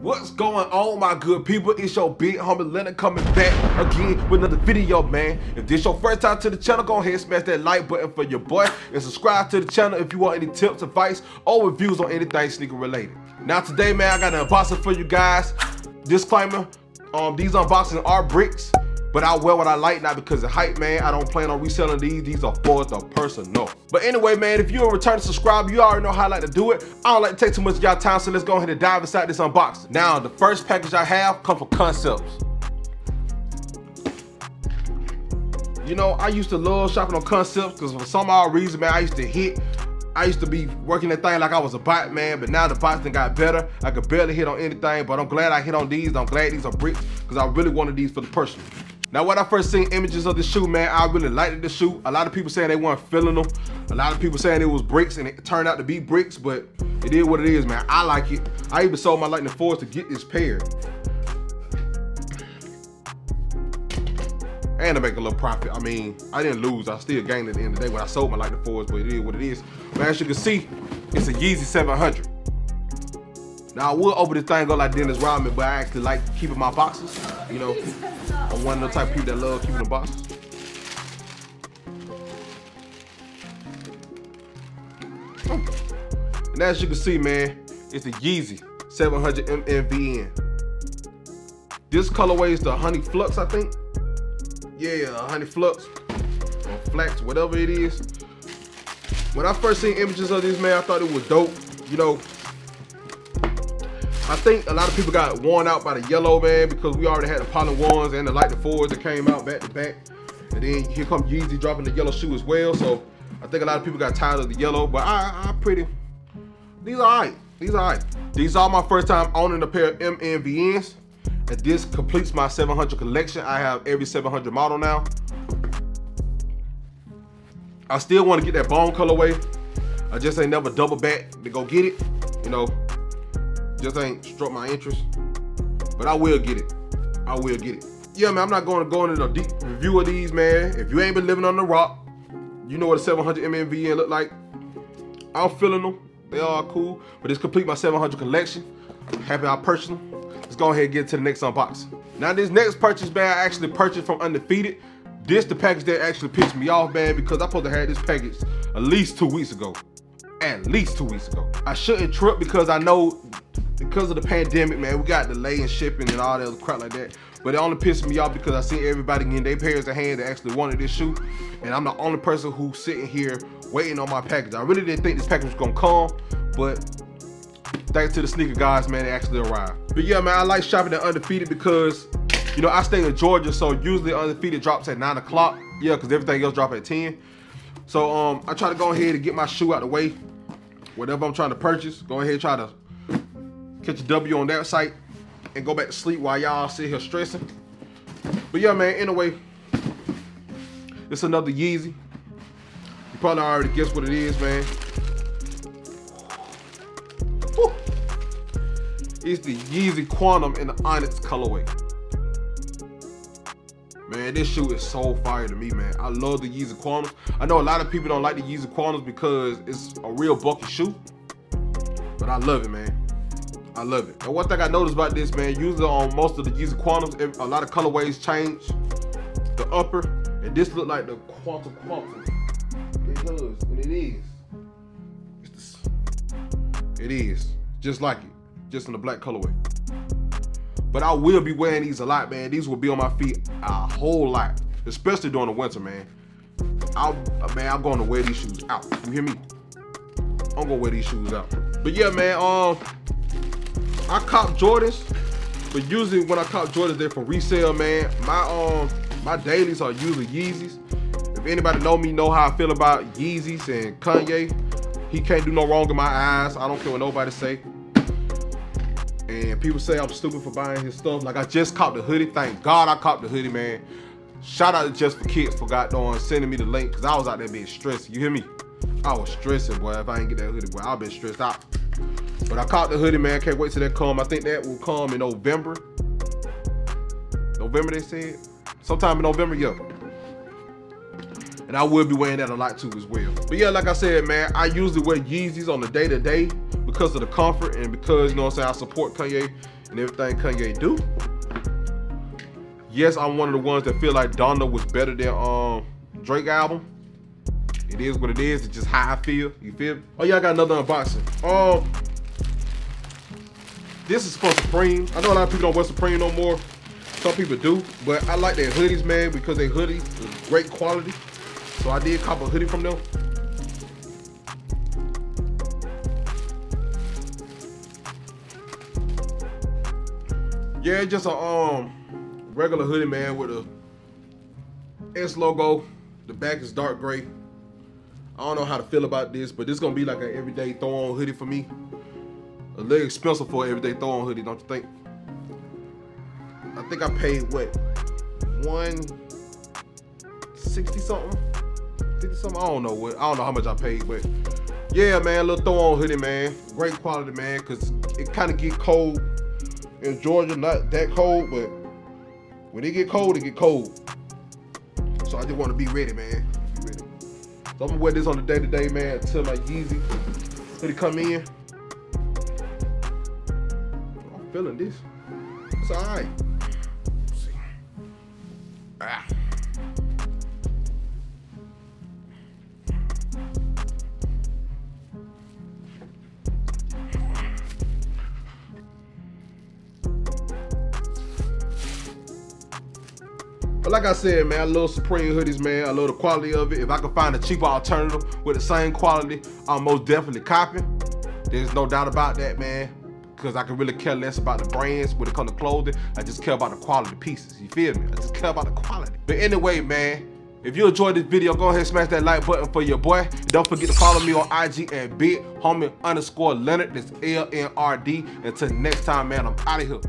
What's going on, my good people? It's your big homie Leonard coming back again with another video, man. If this your first time to the channel, go ahead and smash that like button for your boy and subscribe to the channel if you want any tips, advice, or reviews on anything sneaker related. Now today, man, I got an unboxing for you guys. Disclaimer, these unboxings are bricks, but I wear what I like, not because of hype, man. I don't plan on reselling these. These are for the personal. But anyway, man, if you're a returning subscriber, you already know how I like to do it. I don't like to take too much of y'all time, so let's go ahead and dive inside this unboxing. Now, the first package I have comes from Concepts. You know, I used to love shopping on Concepts because for some odd reason, man, I used to be working that thing like I was a bot, man, but now the bots done got better. I could barely hit on anything, but I'm glad I hit on these. I'm glad these are bricks because I really wanted these for the personal. Now, when I first seen images of the shoe, man, I really liked the shoe. A lot of people saying they weren't feeling them. A lot of people saying it was bricks, and it turned out to be bricks, but it is what it is, man. I like it. I even sold my Lightning 4s to get this pair. And to make a little profit. I mean, I didn't lose. I still gained at the end of the day when I sold my Lightning 4s, but it is what it is. But as you can see, it's a Yeezy 700. Now, I will open this thing up like Dennis Rodman, but I actually like keeping my boxes. You know, I'm one of the type of people that love keeping the boxes. And as you can see, man, it's the Yeezy 700 MVN. This colorway is the Honey Flux, I think. Yeah, Honey Flux or Flax, whatever it is. When I first seen images of this, man, I thought it was dope. You know, I think a lot of people got worn out by the yellow, man, because we already had the Pollen 1s and the Lightning 4s that came out back to back. And then here come Yeezy dropping the yellow shoe as well. So I think a lot of people got tired of the yellow, but these are alright. These are alright. These are my first time owning a pair of MVNs. And this completes my 700 collection. I have every 700 model now. I still want to get that bone colorway. I just ain't never double back to go get it. You know, just ain't struck my interest. But I will get it. I will get it. Yeah, man, I'm not going to go into a deep review of these, man. If you ain't been living on the rock, you know what a 700 MVN look like. I'm feeling them. They are cool. But this complete my 700 collection. I'm happy I purchased them. Let's go ahead and get to the next unboxing. Now, this next purchase, man, I actually purchased from Undefeated. This the package that actually pissed me off, man, because I'm supposed to have this package at least 2 weeks ago. At least 2 weeks ago. I shouldn't trip because I know because of the pandemic, man, we got delay in shipping and all that other crap like that. But it only pissed me off because I see everybody getting their pairs of hands that actually wanted this shoe. And I'm the only person who's sitting here waiting on my package. I really didn't think this package was gonna come, but thanks to the sneaker guys, man, it actually arrived. But yeah, man, I like shopping at Undefeated because, you know, I stay in Georgia, so usually Undefeated drops at 9 o'clock. Yeah, because everything else drop at 10. So I try to go ahead and get my shoe out the way. Whatever I'm trying to purchase, go ahead and try to catch a W on that site and go back to sleep while y'all sit here stressing. But yeah, man, anyway, it's another Yeezy. You probably already guessed what it is, man. Woo. It's the Yeezy Quantum in the ONYX colorway. Man, this shoe is so fire to me, man. I love the Yeezy Quantums. I know a lot of people don't like the Yeezy Quantums because it's a real bulky shoe, but I love it, man. I love it. And one thing I noticed about this, man, usually on most of the Yeezy Quantums, a lot of colorways change the upper, and this look like the Quantum. It does, and it is. It is, just like it, just in the black colorway. But I will be wearing these a lot, man. These will be on my feet a whole lot, especially during the winter, man. I'm going to wear these shoes out. You hear me? I'm gonna wear these shoes out. But yeah, man, I cop Jordans, but usually when I cop Jordans, they're for resale, man. My dailies are usually Yeezys. If anybody know how I feel about Yeezys and Kanye, he can't do no wrong in my eyes. I don't care what nobody say. And people say I'm stupid for buying his stuff. Like, I just copped the hoodie. Thank God I copped the hoodie, man. Shout out to Just for Kids for goddamn sending me the link, because I was out there being stressed. You hear me? I was stressing, boy. If I ain't get that hoodie, boy, I've been stressed out. But I copped the hoodie, man. Can't wait till that come. I think that will come in November. November, they said? Sometime in November, yeah. And I will be wearing that a lot too as well. But yeah, like I said, man, I usually wear Yeezys on the day-to-day because of the comfort and because, you know what I'm saying, I support Kanye and everything Kanye do. Yes, I'm one of the ones that feel like Donda was better than Drake album. It is what it is. It's just how I feel. You feel me? Oh yeah, I got another unboxing. This is for Supreme. I know a lot of people don't wear Supreme no more. Some people do, but I like their hoodies, man, because their hoodies is great quality. So I did cop a hoodie from them. Yeah, just a regular hoodie, man, with a S logo. The back is dark gray. I don't know how to feel about this, but this is gonna be like an everyday throw-on hoodie for me. A little expensive for an everyday throw-on hoodie, don't you think? I think I paid what, 160 something, 50 something. I don't know how much I paid, but yeah, man, a little throw-on hoodie, man. Great quality, man, cause it kind of get cold in Georgia. Not that cold, but when it get cold, it get cold. So I just want to be ready, man. Be ready. So I'm gonna wear this on the day-to-day, man, until my Yeezy hoodie come in. I'm feeling this. It's all right. Let's see. Ah. But like I said, man, I love Supreme hoodies, man. I love the quality of it. If I can find a cheaper alternative with the same quality, I'm most definitely copying. There's no doubt about that, man. Because I can really care less about the brands when it comes to clothing. I just care about the quality pieces. You feel me? I just care about the quality. But anyway, man, if you enjoyed this video, go ahead and smash that like button for your boy. And don't forget to follow me on IG at big homie_Leonard. That's LNRD. Until next time, man, I'm out of here.